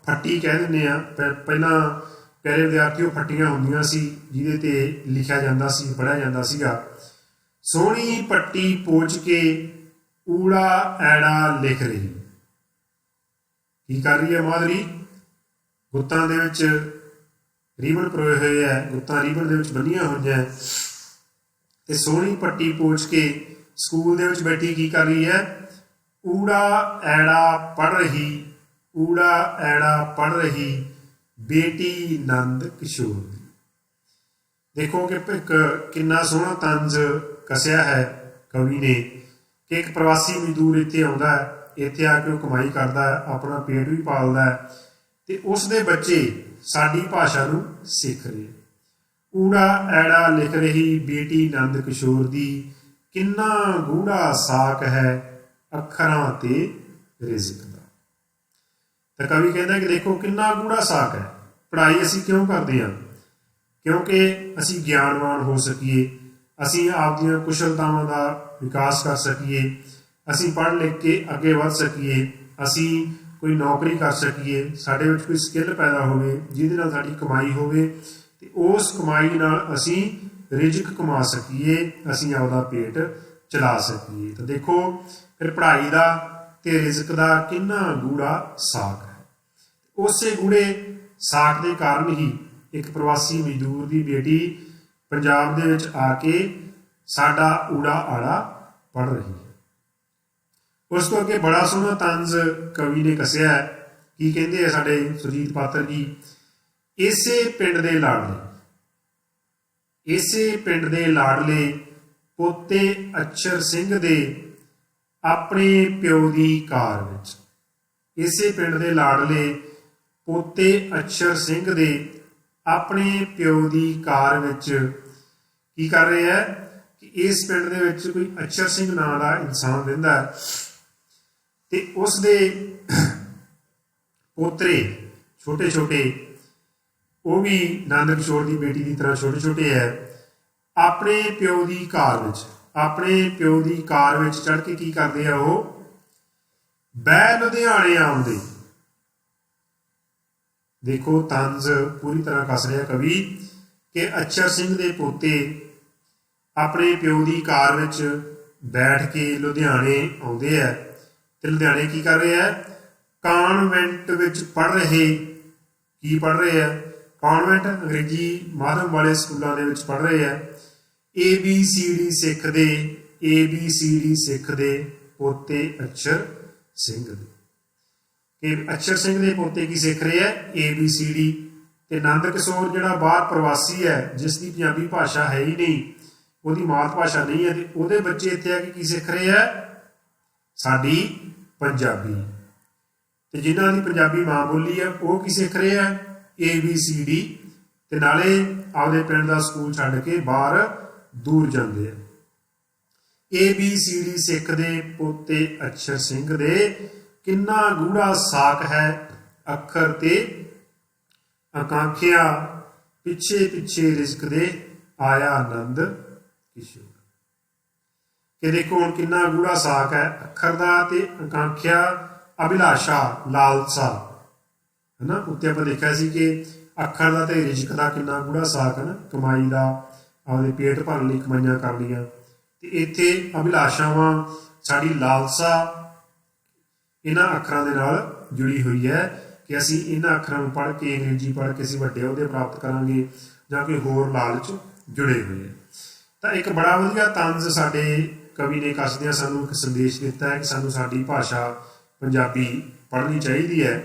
ਫੱਟੀ ਕਹਿ ਦਿੰਦੇ ਹਾਂ, ਪਹਿਲਾਂ ਪਿਆਰੇ ਵਿਦਿਆਰਥੀਓ ਫੱਟੀਆਂ ਹੁੰਦੀਆਂ ਸੀ ਜਿਹਦੇ ਤੇ ਲਿਖਿਆ ਜਾਂਦਾ ਸੀ, ਪੜ੍ਹਿਆ ਜਾਂਦਾ ਸੀਗਾ। ਸੋਹਣੀ ਪੱਟੀ ਪੋਚ ਕੇ ਊੜਾ ਐੜਾ ਲਿਖ ਰਹੀ। ਕੀ ਕਰ ਰਹੀ ਹੈ ਮਾਧੁਰੀ? ਗੁੱਤਾਂ ਦੇ ਵਿੱਚ ਰੀਬਨ ਪਰੋਏ ਹੋਏ ਹੈ, ਗੁੱਤਾਂ ਰੀਬਨ ਦੇ ਵਿੱਚ ਬੰਨੀਆਂ ਹੋਈਆਂ ਤੇ ਸੋਹਣੀ ਪੱਟੀ ਪੋਚ ਕੇ ਸਕੂਲ ਦੇ ਵਿੱਚ ਬੈਠੀ ਕੀ ਕਰ ਰਹੀ ਹੈ? ਊੜਾ ਐੜਾ ਪੜ੍ਹ ਰਹੀ, ਊੜਾ ਐੜਾ ਪੜ੍ਹ ਰਹੀ ਬੇਟੀ ਨੰਦ ਕਿਸ਼ੋਰ ਦੀ। ਦੇਖੋ ਕਿ ਕਿੰਨਾ ਸੋਹਣਾ ਤੰਜ਼ ਕੱਸਿਆ ਹੈ ਕਵੀ ਨੇ ਕਿ ਇੱਕ ਪ੍ਰਵਾਸੀ ਮਜ਼ਦੂਰ ਇੱਥੇ ਆਉਂਦਾ ਹੈ, ਇੱਥੇ ਆ ਕੇ ਉਹ ਕਮਾਈ ਕਰਦਾ ਹੈ, ਆਪਣਾ ਪੇਟ ਵੀ ਪਾਲਦਾ ਹੈ ਤੇ ਉਸ ਦੇ ਬੱਚੇ ਸਾਡੀ ਭਾਸ਼ਾ ਨੂੰ ਸਿੱਖ ਰਹੇ। ਊੜਾ ਐੜਾ ਲਿਖ ਰਹੀ ਬੇਟੀ ਨੰਦ ਕਿਸ਼ੋਰ ਦੀ, ਕਿੰਨਾ ਗੂੜਾ ਸਾਕ ਹੈ ਅੱਖਰਾਂ ਤੇ ਰਿਜ਼ਕ ਦਾ। ਤਾਂ ਕਵੀ ਕਹਿੰਦਾ ਕਿ ਦੇਖੋ ਕਿੰਨਾ ਗੂੜਾ ਸਾਕ ਹੈ। ਪੜ੍ਹਾਈ ਅਸੀਂ ਕਿਉਂ ਕਰਦੇ ਹਾਂ? ਕਿਉਂਕਿ ਅਸੀਂ ਗਿਆਨਵਾਨ ਹੋ ਸਕੀਏ, ਅਸੀਂ ਆਪਦੀਆਂ ਕੁਸ਼ਲਤਾਵਾਂ ਦਾ ਵਿਕਾਸ ਕਰ ਸਕੀਏ, ਅਸੀਂ ਪੜ੍ਹ ਲਿਖ ਕੇ ਅੱਗੇ ਵੱਧ ਸਕੀਏ, ਅਸੀਂ ਕੋਈ ਨੌਕਰੀ ਕਰ ਸਕੀਏ, ਸਾਡੇ ਵਿੱਚ ਕੋਈ ਸਕਿੱਲ ਪੈਦਾ ਹੋਵੇ ਜਿਹਦੇ ਨਾਲ ਸਾਡੀ ਕਮਾਈ ਹੋਵੇ ਤੇ ਉਸ ਕਮਾਈ ਨਾਲ ਅਸੀਂ ਰਿਜ਼ਕ ਕਮਾ ਸਕੀਏ, ਅਸੀਂ ਆਪਦਾ ਪੇਟ ਚਲਾ ਸਕੀਏ। ਤਾਂ ਦੇਖੋ ਫਿਰ ਪੜ੍ਹਾਈ ਦਾ ਤੇ ਰਿਜ਼ਕ ਦਾ ਕਿੰਨਾ ਗੂੜਾ ਸਾਕ ਹੈ। ਉਸੇ ਗੂੜੇ ਸਾਕ ਦੇ ਕਾਰਨ ਹੀ ਇੱਕ ਪ੍ਰਵਾਸੀ ਮਜ਼ਦੂਰ ਦੀ ਬੇਟੀ ਪੰਜਾਬ ਦੇ ਵਿੱਚ ਆ ਕੇ ਸਾਡਾ ਊੜਾ ਆੜਾ ਪੜ੍ਹ ਰਹੀ ਹੈ। ਉਸ ਤੋਂ ਅੱਗੇ ਬੜਾ ਸੋਹਣਾ ਤੰਜ਼ ਕਵੀ ਨੇ ਕੱਸਿਆ ਕੀ ਕਹਿੰਦੇ ਆ ਸਾਡੇ ਸੁਰਜੀਤ ਪਾਤਰ ਜੀ, ਇਸੇ ਪਿੰਡ ਦੇ ਲਾਡਲੇ, ਇਸੇ ਪਿੰਡ ਦੇ ਲਾਡਲੇ ਪੋਤੇ ਅਛਰ ਸਿੰਘ ਦੇ ਆਪਣੇ ਪਿਓ ਦੀ ਕਾਰ ਵਿੱਚ, ਇਸੇ ਪਿੰਡ ਦੇ ਲਾਡਲੇ ਪੋਤੇ ਅਛਰ ਸਿੰਘ ਦੇ ਆਪਣੇ ਪਿਓ ਦੀ ਕਾਰ ਵਿੱਚ ਕੀ ਕਰ ਰਹੇ ਹੈ ਕਿ ਇਸ ਪਿੰਡ ਦੇ ਵਿੱਚ ਕੋਈ ਅਛਰ ਸਿੰਘ ਨਾਂ ਦਾ ਇਨਸਾਨ ਰਹਿੰਦਾ ਹੈ ਤੇ ਉਸ ਦੇ ਪੋਤਰੇ ਛੋਟੇ ਛੋਟੇ, ਉਹ ਵੀ ਨੰਦ ਕਿਸ਼ੋਰ ਦੀ ਬੇਟੀ ਦੀ ਤਰ੍ਹਾਂ ਛੋਟੇ ਛੋਟੇ ਹੈ, ਆਪਣੇ ਪਿਓ ਦੀ ਕਾਰ ਵਿੱਚ, ਆਪਣੇ ਪਿਓ ਦੀ ਕਾਰ ਵਿੱਚ ਚੜ੍ਹ ਕੇ ਕੀ ਕਰਦੇ ਆ, ਉਹ ਬਹਿ ਲੁਧਿਆਣੇ ਆਉਂਦੇ। ਦੇਖੋ ਤੰਜ਼ ਪੂਰੀ ਤਰ੍ਹਾਂ ਕੱਸ ਰਿਹਾ ਕਵੀ ਕਿ ਅਛਰ ਸਿੰਘ ਦੇ ਪੋਤੇ ਆਪਣੇ ਪਿਓ ਦੀ ਕਾਰ ਵਿੱਚ ਬੈਠ ਕੇ ਲੁਧਿਆਣੇ ਆਉਂਦੇ ਹੈ ਤੇ ਲੁਧਿਆਣੇ ਕੀ ਕਰ ਰਹੇ ਹੈ, ਕਾਨਵੈਂਟ ਵਿੱਚ ਪੜ੍ਹ ਰਹੇ। ਕੀ ਪੜ੍ਹ ਰਹੇ ਹੈ? ਕਾਨਵੈਂਟ ਅੰਗਰੇਜ਼ੀ ਮਾਧਿਅਮ ਵਾਲੇ ਸਕੂਲਾਂ ਦੇ ਵਿੱਚ ਪੜ੍ਹ ਰਹੇ ਹੈ। ABCD ਸਿੱਖਦੇ, ABCD ਸਿੱਖਦੇ ਪੋਤੇ ਅਛਰ ਸਿੰਘ ਦੇ, ਕਿ ਅਛਰ ਸਿੰਘ ਦੇ ਪੋਤੇ ਕੀ ਸਿੱਖ ਰਹੇ ਹੈ? ABCD। ਤੇ ਨੰਦ ਕਿਸ਼ੋਰ ਜਿਹੜਾ ਬਾਹਰ ਪ੍ਰਵਾਸੀ ਹੈ, ਜਿਸ ਦੀ ਪੰਜਾਬੀ ਭਾਸ਼ਾ ਹੈ ਹੀ ਨਹੀਂ, ਉਹਦੀ ਮਾਤ ਭਾਸ਼ਾ ਨਹੀਂ ਹੈ, ਤੇ ਉਹਦੇ ਬੱਚੇ ਇੱਥੇ ਆ ਕੇ ਕੀ ਸਿੱਖ ਰਹੇ ਹੈ? ਸਾਡੀ ਪੰਜਾਬੀ। ਤੇ ਜਿਨ੍ਹਾਂ ਦੀ ਪੰਜਾਬੀ ਮਾਂ ਬੋਲੀ ਹੈ ਉਹ ਕੀ ਸਿੱਖ ਰਹੇ ਹੈ? ABCD। ਤੇ ਨਾਲੇ ਆਪਦੇ ਪਿੰਡ ਦਾ ਸਕੂਲ ਛੱਡ ਕੇ ਬਾਹਰ ਦੂਰ ਜਾਂਦੇ ਆ। ABCD ਸਿੱਖਦੇ ਪੋਤੇ ਅਛਰ ਸਿੰਘ ਦੇ ਕਿੰਨਾ ਗੂੜਾ ਸਾਕ ਹੈ ਅੱਖਰ ਤੇ ਆਕਾਂਖਿਆ, ਪਿੱਛੇ ਪਿੱਛੇ ਰਿਜ਼ਕ ਦੇ ਆਇਆ ਨੰਦ ਕਿਸ਼ੋਰ। ਕਿ ਦੇਖੋ ਹੁਣ ਕਿੰਨਾ ਗੂੜਾ ਸਾਕ ਹੈ ਅੱਖਰ ਦਾ ਤੇ ਆਕਾਂਖਿਆ, ਅਭਿਲਾਸ਼ਾ, ਲਾਲਸਾ, ਹੈ ਨਾ। ਉੱਤੇ ਆਪਾਂ ਦੇਖਿਆ ਸੀ ਕਿ ਅੱਖਰ ਦਾ ਤੇ ਰਿਜ਼ਕ ਦਾ ਕਿੰਨਾ ਗੂੜਾ ਸਾਕ ਹੈ ਨਾ, ਕਮਾਈ ਦਾ, ਆਪਦੇ ਪੇਟ ਭਰਨ ਲਈ ਕਮਾਈਆਂ ਕਰਨੀਆਂ। ਤੇ ਇੱਥੇ ਅਭਿਲਾਸ਼ਾਵਾਂ, ਸਾਡੀ ਲਾਲਸਾ ਇਹਨਾਂ ਅੱਖਰਾਂ ਦੇ ਨਾਲ ਜੁੜੀ ਹੋਈ ਹੈ ਕਿ ਅਸੀਂ ਇਹਨਾਂ ਅੱਖਰਾਂ ਨੂੰ ਪੜ੍ਹ ਕੇ, ਅੰਗਰੇਜ਼ੀ ਪੜ੍ਹ ਕੇ ਅਸੀਂ ਵੱਡੇ ਅਹੁਦੇ ਪ੍ਰਾਪਤ ਕਰਾਂਗੇ ਜਾਂ ਕੋਈ ਹੋਰ ਲਾਲਚ ਜੁੜੇ ਹੋਏ ਹੈ। ਤਾਂ ਇੱਕ ਬੜਾ ਵਧੀਆ ਤੰਜ਼ ਸਾਡੇ ਕਵੀ ਨੇ ਕੱਸਦਿਆਂ ਸਾਨੂੰ ਇੱਕ ਸੰਦੇਸ਼ ਦਿੱਤਾ ਹੈ ਕਿ ਸਾਨੂੰ ਸਾਡੀ ਭਾਸ਼ਾ ਪੰਜਾਬੀ ਪੜ੍ਹਨੀ ਚਾਹੀਦੀ ਹੈ।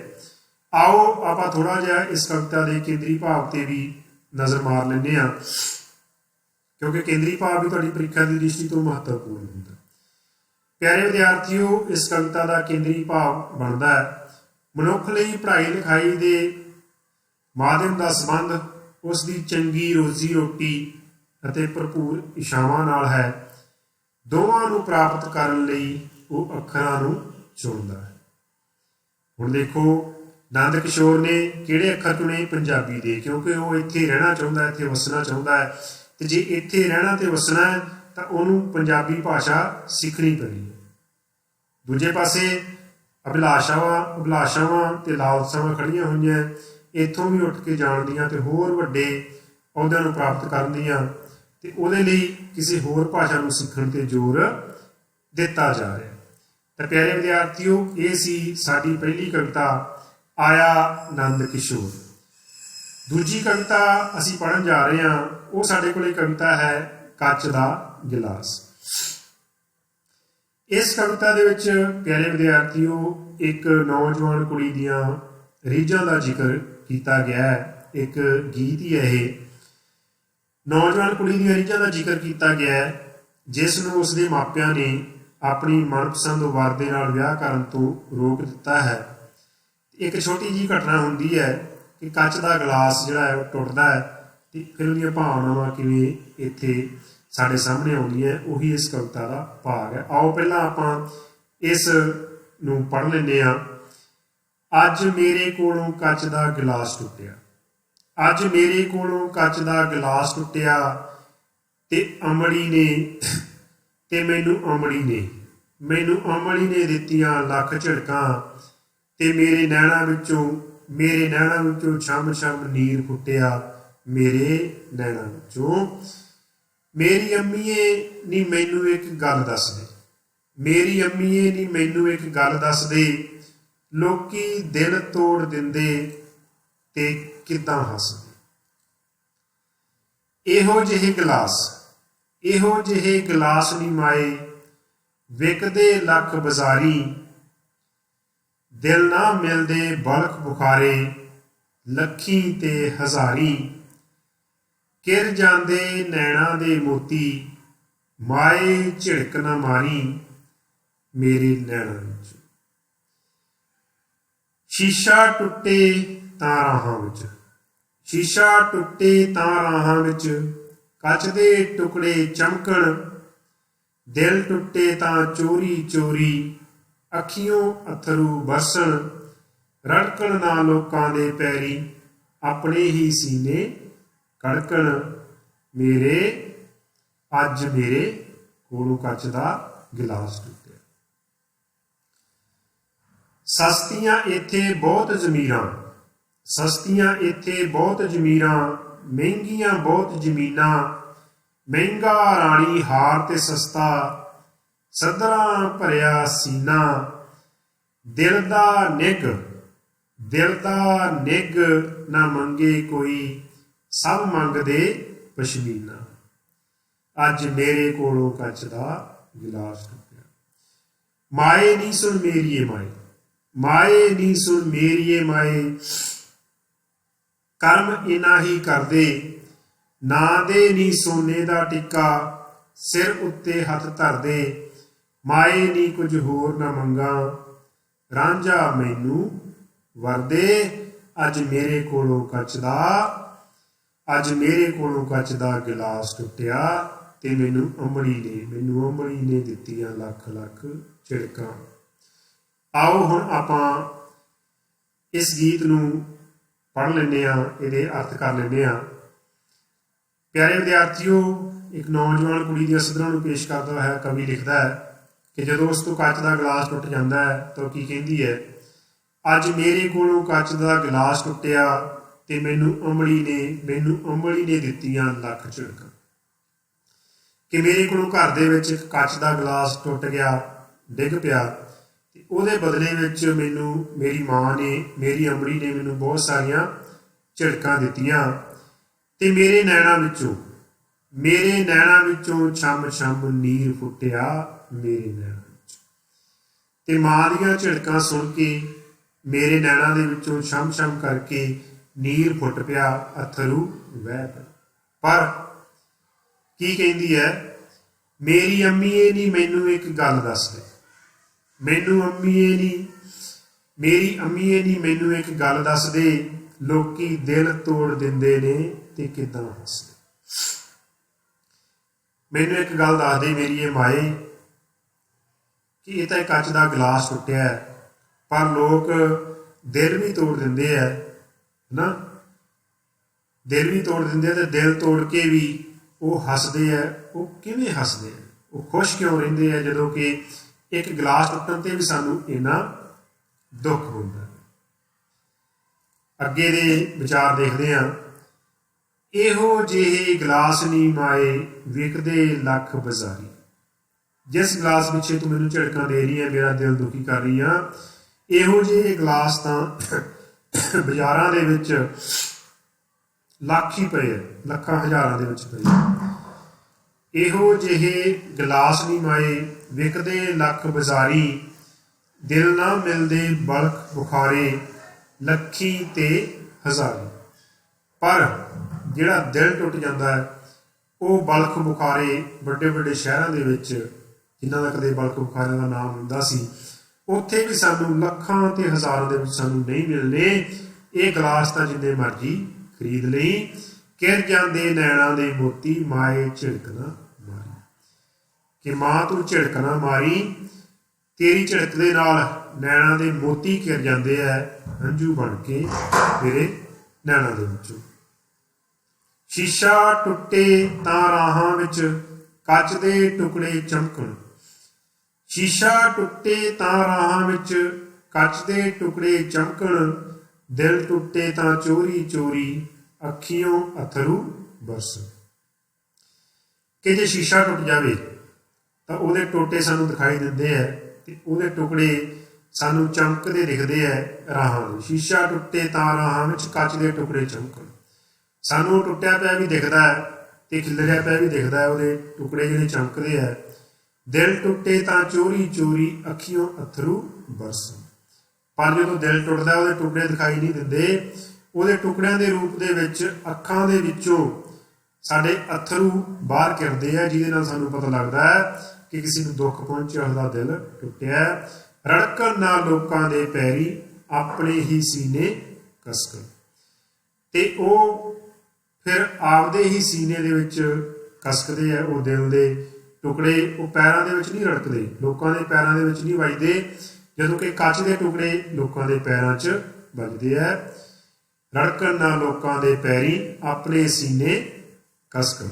ਆਓ ਆਪਾਂ ਥੋੜ੍ਹਾ ਜਿਹਾ ਇਸ ਕਵਿਤਾ ਦੇ ਕੇਂਦਰੀ ਭਾਵ 'ਤੇ ਵੀ ਨਜ਼ਰ ਮਾਰ ਲੈਂਦੇ ਹਾਂ, ਕਿਉਂਕਿ ਕੇਂਦਰੀ ਭਾਵ ਵੀ ਤੁਹਾਡੀ ਪ੍ਰੀਖਿਆ ਦੀ ਦ੍ਰਿਸ਼ਟੀ ਤੋਂ ਮਹੱਤਵਪੂਰਨ ਹੁੰਦਾ। ਪਿਆਰੇ ਵਿਦਿਆਰਥੀਓ, ਇਸ ਕਵਿਤਾ ਦਾ ਕੇਂਦਰੀ ਭਾਵ ਬਣਦਾ ਹੈ ਮਨੁੱਖ ਲਈ ਪੜ੍ਹਾਈ ਲਿਖਾਈ ਦੇ ਮਾਧਿਅਮ ਦਾ ਸੰਬੰਧ ਉਸ ਦੀ ਚੰਗੀ ਰੋਜ਼ੀ ਰੋਟੀ ਅਤੇ ਭਰਪੂਰ ਇੱਛਾਵਾਂ ਨਾਲ ਹੈ। ਦੋਵਾਂ ਨੂੰ ਪ੍ਰਾਪਤ ਕਰਨ ਲਈ ਉਹ ਅੱਖਰਾਂ ਨੂੰ ਚੁਣਦਾ ਹੈ। ਹੁਣ ਦੇਖੋ ਨੰਦ ਕਿਸ਼ੋਰ ਨੇ ਕਿਹੜੇ ਅੱਖਰ ਚੁਣੇ? ਪੰਜਾਬੀ ਦੇ, ਕਿਉਂਕਿ ਉਹ ਇੱਥੇ ਰਹਿਣਾ ਚਾਹੁੰਦਾ, ਇੱਥੇ ਵਸਣਾ ਚਾਹੁੰਦਾ ਹੈ। ਤੇ ਜੇ ਇੱਥੇ ਰਹਿਣਾ ਤੇ ਵਸਣਾ ਹੈ ਤਾਂ ਉਹਨੂੰ ਪੰਜਾਬੀ ਭਾਸ਼ਾ ਸਿੱਖਣੀ ਪੈਣੀ ਹੈ। ਦੂਜੇ ਪਾਸੇ ਅਭਿਲਾਸ਼ਾਵਾਂ ਤੇ ਲਾਲਸਾਵਾਂ ਖੜੀਆਂ ਹੋਈਆਂ, ਇੱਥੋਂ ਵੀ ਉੱਠ ਕੇ ਜਾਣ ਦੀਆਂ ਤੇ ਹੋਰ ਵੱਡੇ ਅਹੁਦਿਆਂ ਨੂੰ ਪ੍ਰਾਪਤ ਕਰਨ ਦੀਆਂ, ਤੇ ਉਹਦੇ ਲਈ ਕਿਸੇ ਹੋਰ ਭਾਸ਼ਾ ਨੂੰ ਸਿੱਖਣ ਤੇ ਜ਼ੋਰ ਦਿੱਤਾ ਜਾ ਰਿਹਾ। ਤਾਂ ਪਿਆਰੇ ਵਿਦਿਆਰਥੀਓ, ਇਹ ਸੀ ਸਾਡੀ ਪਹਿਲੀ ਕਵਿਤਾ, ਆਇਆ ਨੰਦ ਕਿਸ਼ੋਰ। ਦੂਜੀ ਕਵਿਤਾ ਅਸੀਂ ਪੜ੍ਹਨ ਜਾ ਰਹੇ ਹਾਂ, ਉਹ ਸਾਡੇ ਕੋਲ ਕਵਿਤਾ ਹੈ ਕੱਚ ਦਾ ਗਿਲਾਸ। ਇਸ ਕਵਿਤਾ ਦੇ ਵਿੱਚ ਪਿਆਰੇ ਵਿਦਿਆਰਥੀਓ ਇੱਕ ਨੌਜਵਾਨ ਕੁੜੀ ਦੀਆਂ ਰੀਝਾਂ ਦਾ ਜ਼ਿਕਰ ਕੀਤਾ ਗਿਆ ਹੈ। ਇੱਕ ਗੀਤ ਹੀ ਹੈ ਇਹ। ਨੌਜਵਾਨ ਕੁੜੀ ਦੀਆਂ ਰੀਝਾਂ ਦਾ ਜ਼ਿਕਰ ਕੀਤਾ ਗਿਆ ਹੈ, ਜਿਸ ਨੂੰ ਉਸਦੇ ਮਾਪਿਆਂ ਨੇ ਆਪਣੀ ਮਨਪਸੰਦ ਵਰ ਦੇ ਨਾਲ ਵਿਆਹ ਕਰਨ ਤੋਂ ਰੋਕ ਦਿੱਤਾ ਹੈ। ਇੱਕ ਛੋਟੀ ਜਿਹੀ ਘਟਨਾ ਹੁੰਦੀ ਹੈ ਕਿ ਕੱਚ ਦਾ ਗਲਾਸ ਜਿਹੜਾ ਹੈ ਉਹ ਟੁੱਟਦਾ ਹੈ, ਤੇ ਫਿਰ ਉਹਦੀਆਂ ਭਾਵਨਾਵਾਂ ਕਿਵੇਂ ਇੱਥੇ ਸਾਡੇ ਸਾਹਮਣੇ ਆਉਂਦੀਆਂ, ਉਹੀ ਇਸ ਕਵਿਤਾ ਦਾ ਭਾਗ ਹੈ। ਆਓ ਪਹਿਲਾਂ ਆਪਾਂ ਇਸ ਨੂੰ ਪੜ੍ਹ ਲੈਂਦੇ ਹਾਂ। ਅੱਜ ਮੇਰੇ ਕੋਲੋਂ ਕੱਚ ਦਾ ਗਿਲਾਸ ਟੁੱਟਿਆ, ਅੱਜ ਮੇਰੇ ਕੋਲੋਂ ਕੱਚ ਦਾ ਗਿਲਾਸ ਟੁੱਟਿਆ, ਤੇ ਅਮੜੀ ਨੇ ਤੇ ਮੈਨੂੰ ਅਮੜੀ ਨੇ ਦਿੱਤੀਆਂ ਲੱਖ ਝਿੜਕਾਂ, ਤੇ ਮੇਰੇ ਨੈਣਾਂ ਵਿੱਚੋਂ ਛਮ ਛਮ ਨੀਰ ਫੁੱਟਿਆ, ਮੇਰੇ ਨੈਣਾਂ ਵਿੱਚੋਂ। ਮੇਰੀ ਅੰਮੀਏ ਨੀ ਮੈਨੂੰ ਇੱਕ ਗੱਲ ਦੱਸ ਦੇ, ਮੇਰੀ ਅੰਮੀਏ ਨੀ ਮੈਨੂੰ ਇੱਕ ਗੱਲ ਦੱਸ ਦੇ, ਲੋਕੀ ਦਿਲ ਤੋੜ ਦਿੰਦੇ ਤੇ ਕਿੱਦਾਂ ਹੱਸਦੇ। ਇਹੋ ਜਿਹੇ ਗਲਾਸ ਨੀ ਮਾਏ, ਵਿਕਦੇ ਲੱਖ ਬਜ਼ਾਰੀ, दिल ना मिलदे बलख बुखारे लखी ते हजारी किर जांदे नैणा दे मोती माए झिड़क ना मारी मेरे नैणा विच। शीशा टुटे तां राहां विच, शीशा टुटे तां राहां विच कच दे टुकड़े चमकण दिल टुटे तां चोरी चोरी अखियों अथरू बरसण रड़कण ना लोकां दे पैरी अपने ही सीने कड़कण मेरे अज मेरे कोलों कच दा गिलास टुटिया। सस्तियां इत्थे बहुत जमीरां, सस्तियां इत्थे बहुत जमीरां महंगियां बहुत जमीनां महंगा राणी हार ते सस्ता सदरा भरिया सीना दिल दा निग ना मंगे कोई सब मंगदे पशमीना अज मेरे कोलों कच दा गिलास टुटिया। माए नी सुन मेरिए माए, माए नी सुन मेरिए माए कर्म इना ही करदे ना दे नी सोने दा टिक्का सिर उत्ते हथ धरदे माए नी कुछ होर ना मंगा रांझा मैनू वरदे अज मेरे कोलों कच दा, अज मेरे कोलों कच दा गिलास टुटिया ते मैनू अमड़ी ने दित्तियां लख लख झिड़कां। आओ हुण आपां इस गीत नूं पढ़ लैंदे आं, इहदे अर्थ कर लैंदे आं। प्यारे विद्यार्थियों, एक नौजवान कुड़ी दी सदरां नूं पेश करदा है कवि लिखदा है कि जदों उस तों कच दा गिलास टुट जांदा है तो की कहिंदी है, अज मेरे कोलों कच दा गिलास टुटिया ते मैनू अमड़ी ने दित्तियां लख झिड़कां। कि मेरे कोलों घर दे विच कच दा गिलास टुट गया, डिग पिया, ਉਹਦੇ ਬਦਲੇ ਵਿੱਚ ਮੈਨੂੰ ਮੇਰੀ ਮਾਂ ਨੇ, ਮੇਰੀ ਅਮੜੀ ਨੇ ਮੈਨੂੰ ਬਹੁਤ ਸਾਰੀਆਂ ਝਿੜਕਾਂ ਦਿੱਤੀਆਂ ਤੇ ਮੇਰੇ ਨੈਣਾਂ ਵਿੱਚੋਂ ਛਮ ਛਮ ਨੀਰ ਫੁੱਟਿਆ ਮੇਰੇ ਨੈਣਾਂ ਵਿੱਚ। ਤੇ ਮਾਂ ਦੀਆਂ ਝਿੜਕਾਂ ਸੁਣ ਕੇ ਮੇਰੇ ਨੈਣਾਂ ਦੇ ਵਿੱਚੋਂ ਛਮ ਛਮ ਕਰਕੇ ਨੀਰ ਫੁੱਟ ਪਿਆ, ਅਥਰੂ ਵਹਿ ਪਏ। ਪਰ ਕੀ ਕਹਿੰਦੀ ਹੈ, ਮੇਰੀ ਅੰਮੀਏ ਨੀ ਮੈਨੂੰ ਇੱਕ ਗੱਲ ਦੱਸ ਦੇ, मेरी अम्मीए नी मैनू एक गल दस दे, लोकी दिल तोड़ दिंदे ने ते किदां हसदे। मैनू एक गल दस दे मेरी माए कि इह तां कच दा गिलास टुटिया है पर लोग दिल भी तोड़ दिंदे है ना, दिल भी तोड़ दिंदे ते दिल तोड़ के भी वो हसदे है। वो किवें हसदे है, वो खुश क्यों रहिंदे है जदों कि एक गिलास टुटन ते भी सानू इन्ना दुख होंदा। अगे दे विचार देखते हैं। इहो जिहे गिलास नी माए विकदे लख बाजारी, जिस गिलास पिछे तू मैनू झिड़कां दे रही है, मेरा दिल दुखी कर रही है, इहो जिहे गिलास तां बाजारां दे विच लख ही पए, लखां हज़ारां दे विच पए। इहो जिहे गिलास नी माए विकदे लख बाजारी दिल ना मिलदे बलख बुखारे लखी ते हजारी। पर जिहड़ा दिल टुट जाता है वो बलख बुखारे वड्डे वड्डे शहरां दे विच जिन्हां दा कदे बलख बुखारे का नाम हुंदा सी, उत्थे भी सानू लखां ते हज़ारां दे विच सानू नहीं मिलने। ये गिलास तां जिन्ने मर्जी खरीद लई, किर जांदे नैणां दे मोती माए झिड़क ना मारी। कि मां तू झिड़क ना मारी, तेरी झिड़क दे नाल नैणां दे मोती घिर जांदे है हंझू बन के तेरे नैणां दे विचों। शीशा टुटे तां राहां विच कच दे टुकड़े चमकण, शीशा टुटे तां राहां विच कच दे टुकड़े चमकण, दिल टुटे तां चोरी चोरी अखियों अथरू बरसन। कि जे शीशा टुट जाए तो वो टोटे सानू दिखाई देंदे है ते उहदे टुकड़े सानू चमकदे दिखते है राहां। शीशा टुटे तां राहां विच कच दे टुकड़े चमकण, सानू टुटिया पिया भी दिखता है ते खिलरिया पिया भी दिखता है, उहदे टुकड़े जिहड़े चमकदे है। दिल टुटे तां चोरी चोरी अखियों अथरू बरसन। ਪਰ ਜਦੋਂ ਦਿਲ ਟੁੱਟਦਾ ਉਹਦੇ ਟੁਕੜੇ ਦਿਖਾਈ ਨਹੀਂ ਦਿੰਦੇ, ਉਹਦੇ ਟੁਕੜਿਆਂ ਦੇ ਰੂਪ ਦੇ ਵਿੱਚ ਅੱਖਾਂ ਦੇ ਵਿੱਚੋਂ ਸਾਡੇ ਅਥਰੂ ਬਾਹਰ ਕਿਰਦੇ ਆ, ਜਿਹਦੇ ਨਾਲ ਸਾਨੂੰ ਪਤਾ ਲੱਗਦਾ ਹੈ ਕਿ ਕਿਸੇ ਨੂੰ ਦੁੱਖ ਪਹੁੰਚਿਆ, ਉਹਦਾ ਦਿਲ ਟੁੱਟਿਆ। ਰੜਕਣ ਨਾ ਲੋਕਾਂ ਦੇ ਪੈਰੀ ਆਪਣੇ ਹੀ ਸੀਨੇ ਕਸਕਣ। ਤੇ ਉਹ ਫਿਰ ਆਪਦੇ ਹੀ ਸੀਨੇ ਦੇ ਵਿੱਚ ਕਸਕਦੇ ਆ ਉਹ ਦਿਲ ਦੇ ਟੁਕੜੇ। ਉਹ ਪੈਰਾਂ ਦੇ ਵਿੱਚ ਨਹੀਂ ਰੜਕਦੇ, ਲੋਕਾਂ ਦੇ ਪੈਰਾਂ ਦੇ ਵਿੱਚ ਨਹੀਂ ਵੱਜਦੇ, ਜਦੋਂ ਕਿ ਕੱਚ ਦੇ ਟੁਕੜੇ ਲੋਕਾਂ ਦੇ ਪੈਰਾਂ 'ਚ ਵੱਜਦੇ ਆ। ਰੜਕਣ ਨਾ ਲੋਕਾਂ ਦੇ ਪੈਰੀ ਆਪਣੇ ਸੀਨੇ ਕਸਕਣ।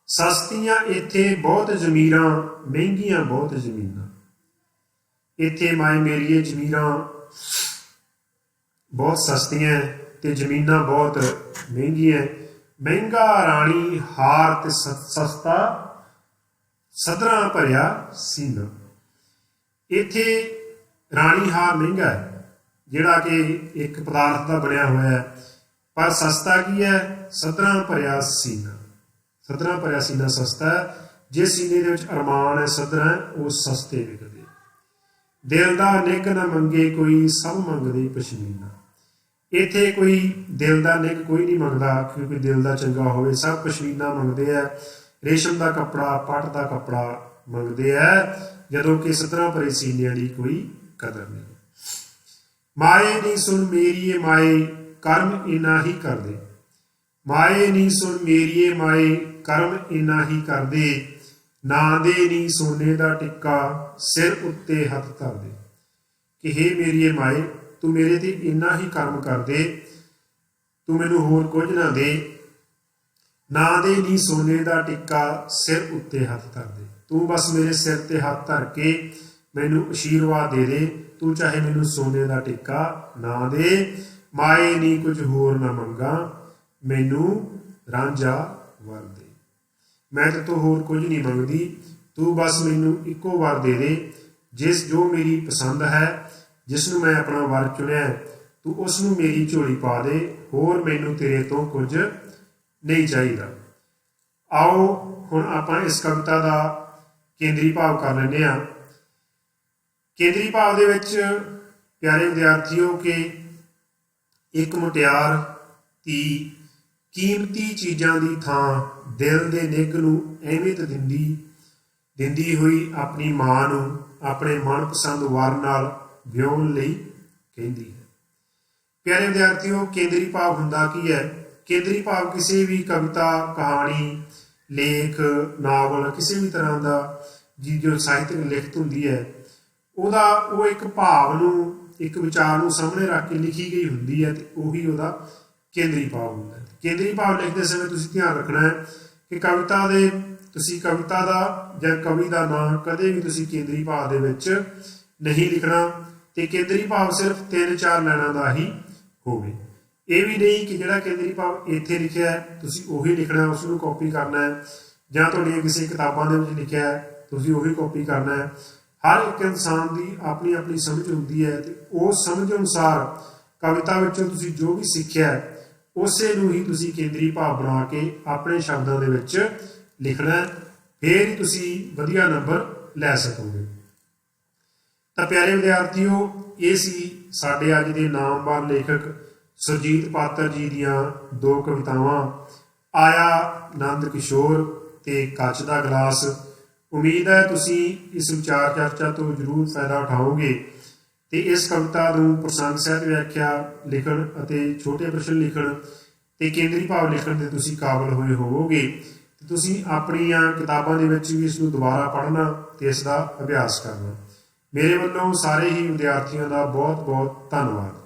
ਸਸਤੀਆਂ ਇੱਥੇ ਬਹੁਤ ਜ਼ਮੀਰਾਂ, ਮਹਿੰਗੀਆਂ ਬਹੁਤ ਜ਼ਮੀਨਾਂ। ਇੱਥੇ ਮਾਏ ਮੇਰੀਏ ਜ਼ਮੀਰਾਂ ਬਹੁਤ ਸਸਤੀਆਂ ਤੇ ਜ਼ਮੀਨਾਂ ਬਹੁਤ ਮਹਿੰਗੀਆਂ। ਮਹਿੰਗਾ ਰਾਣੀ ਹਾਰ ਤੇ ਸਸਤਾ ਸਦਰਾਂ ਭਰਿਆ ਸੀਨਾ। ਇੱਥੇ ਰਾਣੀ ਹਾਰ ਮਹਿੰਗਾ ਹੈ, ਜਿਹੜਾ ਕਿ ਇੱਕ ਪਦਾਰਥ ਦਾ ਬਣਿਆ ਹੋਇਆ ਹੈ, ਪਰ ਸਸਤਾ ਕੀ ਹੈ? ਸਦਰਾਂ ਭਰਿਆ ਸੀਨਾ। ਸਦਰਾਂ ਭਰਿਆ ਸੀਨਾ ਸਸਤਾ ਹੈ। ਜਿਸ ਸੀਨੇ ਦੇ ਵਿੱਚ ਅਰਮਾਨ ਹੈ, ਸਦਰਾਂ, ਉਹ ਸਸਤੇ ਵਿਕਦੇ। ਦਿਲ ਦਾ ਨਿੱਘ ਨਾ ਮੰਗੇ ਕੋਈ, ਸਭ ਮੰਗਦੇ ਪਸ਼ਮੀਨਾ। ਇੱਥੇ ਕੋਈ ਦਿਲ ਦਾ ਨਿੱਘ ਕੋਈ ਨਹੀਂ ਮੰਗਦਾ, ਕਿਉਂਕਿ ਦਿਲ ਦਾ ਚੰਗਾ ਹੋਵੇ। ਸਭ ਪਸ਼ਮੀਨਾ ਮੰਗਦੇ ਆ, ਰੇਸ਼ਮ ਦਾ ਕੱਪੜਾ, ਪੱਟ ਦਾ ਕੱਪੜਾ ਮੰਗਦੇ ਆ, ਜਦੋਂ ਕਿ ਸਦਰਾਂ ਭਰੇ ਸੀਨਿਆਂ ਦੀ ਕੋਈ ਕਦਰ ਨਹੀਂ। ਮਾਏ ਨੀ ਸੁਣ ਮੇਰੀਏ ਮਾਏ, ਕਰਮ ਇਨਾ ਹੀ ਕਰਦੇ। ਮਾਏ ਨੀ ਸੁਣ ਮੇਰੀਏ ਮਾਏ, ਕਰਮ ਇਨਾ ਹੀ ਕਰਦੇ। ਨਾ ਦੇ ਨੀ ਸੋਨੇ ਦਾ ਟਿੱਕਾ, ਸਿਰ ਉੱਤੇ ਹੱਥ ਧਰਦੇ। ਕਿ ਹੇ ਮੇਰੀਏ ਮਾਏ, ਤੂੰ ਮੇਰੇ ਤੇ ਇੰਨਾ ਹੀ ਕਰਮ ਕਰ ਦੇ, ਤੂੰ ਮੈਨੂੰ ਹੋਰ ਕੁਝ ਨਾ ਦੇ। ਨਾ ਦੇ ਨੀ ਸੋਨੇ ਦਾ ਟਿੱਕਾ, ਸਿਰ ਉੱਤੇ ਹੱਥ ਧਰ ਦੇ। ਤੂੰ ਬਸ ਮੇਰੇ ਸਿਰ ਤੇ ਹੱਥ ਧਰ ਕੇ ਮੈਨੂੰ ਅਸ਼ੀਰਵਾਦ ਦੇ ਦੇ, ਤੂੰ ਚਾਹੇ ਮੈਨੂੰ ਸੋਨੇ ਦਾ ਟਿੱਕਾ ਨਾ ਦੇ। ਮਾਏ ਨੀ ਕੁਝ ਹੋਰ ਨਾ ਮੰਗਾ, ਮੈਨੂੰ ਰਾਂਝਾ ਵਰ ਦੇ। ਮੈਂ ਤੇਤੋਂ ਹੋਰ ਕੁਝ ਨਹੀਂ ਮੰਗਦੀ, ਤੂੰ ਬਸ ਮੈਨੂੰ ਇੱਕੋ ਵਾਰ ਦੇ ਦੇ। ਜਿਸ ਜੋ ਮੇਰੀ ਪਸੰਦ ਹੈ, ਜਿਸ ਨੂੰ ਮੈਂ ਆਪਣਾ ਵਰ ਚੁਣਿਆ, ਤੂੰ ਉਸ ਨੂੰ ਮੇਰੀ ਝੋਲੀ ਪਾ ਦੇ। ਹੋਰ ਮੈਨੂੰ ਤੇਰੇ ਤੋਂ ਕੁਝ ਨਹੀਂ ਚਾਹੀਦਾ। ਆਓ ਹੁਣ ਆਪਾਂ ਇਸ ਕਵਿਤਾ ਦਾ ਕੇਂਦਰੀ ਭਾਵ ਕਰ ਲੈਂਦੇ ਹਾਂ। ਕੇਂਦਰੀ ਭਾਵ ਦੇ ਵਿੱਚ ਪਿਆਰੇ ਵਿਦਿਆਰਥੀਓ, ਕਿ ਇੱਕ ਮੁਟਿਆਰ ਧੀ ਕੀਮਤੀ ਚੀਜ਼ਾਂ ਦੀ ਥਾਂ ਦਿਲ ਦੇ ਨਿੱਘ ਨੂੰ ਅਹਿਮੀਅਤ ਦਿੰਦੀ ਹੋਈ ਆਪਣੀ ਮਾਂ ਨੂੰ ਆਪਣੇ ਮਨਪਸੰਦ ਵਰ ਨਾਲ ਵਿਆਹੁਣ ਲਈ ਕਹਿੰਦੀ ਹੈ। ਪਿਆਰੇ ਵਿਦਿਆਰਥੀਓ, ਕੇਂਦਰੀ ਭਾਵ ਹੁੰਦਾ ਕੀ ਹੈ? ਕੇਂਦਰੀ ਭਾਵ ਕਿਸੇ ਵੀ ਕਵਿਤਾ, ਕਹਾਣੀ, ਲੇਖ, ਨਾਵਲ, ਕਿਸੇ ਵੀ ਤਰ੍ਹਾਂ ਦਾ ਜੋ ਸਾਹਿਤਕ ਲਿਖਤ ਹੁੰਦੀ ਹੈ, ਉਹ ਇੱਕ ਭਾਵ ਨੂੰ, ਇੱਕ ਵਿਚਾਰ ਨੂੰ ਸਾਹਮਣੇ ਰੱਖ ਕੇ ਲਿਖੀ ਗਈ ਹੁੰਦੀ ਹੈ, ਤੇ ਉਹੀ ਉਹਦਾ ਕੇਂਦਰੀ ਭਾਵ ਹੁੰਦਾ ਹੈ। ਕੇਂਦਰੀ ਭਾਵ ਲਿਖਦੇ ਸਮੇਂ ਤੁਸੀਂ ਧਿਆਨ ਰੱਖਣਾ ਹੈ ਕਿ ਕਵਿਤਾ ਦਾ ਜਾਂ ਕਵੀ ਦਾ ਨਾਂ ਕਦੇ ਵੀ ਤੁਸੀਂ ਕੇਂਦਰੀ ਭਾਵ ਦੇ ਵਿੱਚ ਨਹੀਂ ਲਿਖਣਾ, ਤੇ ਕੇਂਦਰੀ ਭਾਵ ਸਿਰਫ 3-4 ਲਾਈਨਾਂ ਦਾ ਹੀ ਹੋਵੇ। ਇਹ ਵੀ ਨਹੀਂ ਕਿ ਜਿਹੜਾ ਕੇਂਦਰੀ ਭਾਵ ਇੱਥੇ ਲਿਖਿਆ ਹੈ ਤੁਸੀਂ ਉਹੀ ਲਿਖਣਾ, ਉਸ ਨੂੰ ਕਾਪੀ ਕਰਨਾ ਹੈ, ਜਾਂ ਤੁਹਾਡੀਆਂ ਕਿਸੇ ਕਿਤਾਬਾਂ ਦੇ ਵਿੱਚ ਲਿਖਿਆ ਹੈ ਤੁਸੀਂ ਉਹੀ ਕਾਪੀ ਕਰਨਾ ਹੈ। ਹਰ ਇੱਕ ਇਨਸਾਨ ਦੀ ਆਪਣੀ ਆਪਣੀ ਸਮਝ ਹੁੰਦੀ ਹੈ, ਤੇ ਉਸ ਸਮਝ ਅਨੁਸਾਰ ਕਵਿਤਾ ਵਿੱਚੋਂ ਤੁਸੀਂ ਜੋ ਵੀ ਸਿੱਖਿਆ ਉਸੇ ਨੂੰ ਹੀ ਤੁਸੀਂ ਕੇਂਦਰੀ ਭਾਵ ਬਣਾ ਕੇ ਆਪਣੇ ਸ਼ਬਦਾਂ ਦੇ ਵਿੱਚ ਲਿਖਣਾ, ਫਿਰ ਹੀ ਤੁਸੀਂ ਵਧੀਆ ਨੰਬਰ ਲੈ ਸਕੋਗੇ। ਤਾਂ ਪਿਆਰੇ ਵਿਦਿਆਰਥੀਓ, ਇਹ ਸੀ ਸਾਡੇ ਅੱਜ ਦੇ ਨਾਮਵਰ ਲੇਖਕ ਸੁਰਜੀਤ ਪਾਤਰ ਜੀ ਦੀਆਂ 2 ਕਵਿਤਾਵਾਂ, ਆਇਆ ਨੰਦ ਕਿਸ਼ੋਰ ਤੇ ਕੱਚ ਦਾ ਗਲਾਸ। ਉਮੀਦ ਹੈ ਤੁਸੀਂ ਇਸ ਵਿਚਾਰ ਚਰਚਾ ਤੋਂ ਜ਼ਰੂਰ ਫਾਇਦਾ ਉਠਾਓਗੇ, ਤੇ ਇਸ ਕਵਿਤਾ ਨੂੰ ਪ੍ਰਸੰਗ ਸਾਹਿਤ ਵਿਆਖਿਆ ਲਿਖਣ ਅਤੇ ਛੋਟੇ ਪ੍ਰਸ਼ਨ ਲਿਖਣ ਤੇ ਕੇਂਦਰੀ ਭਾਵ ਲਿਖਣ ਦੇ ਤੁਸੀਂ ਕਾਬਲ ਹੋਏ ਹੋਵੋਗੇ, ਤੇ ਤੁਸੀਂ ਆਪਣੀਆਂ ਕਿਤਾਬਾਂ ਦੇ ਵਿੱਚ ਵੀ ਇਸ ਨੂੰ ਦੁਬਾਰਾ ਪੜ੍ਹਨਾ ਤੇ ਇਸ ਦਾ ਅਭਿਆਸ ਕਰਨਾ। ਮੇਰੇ ਵੱਲੋਂ ਸਾਰੇ ਹੀ ਵਿਦਿਆਰਥੀਆਂ ਦਾ ਬਹੁਤ ਬਹੁਤ ਧੰਨਵਾਦ।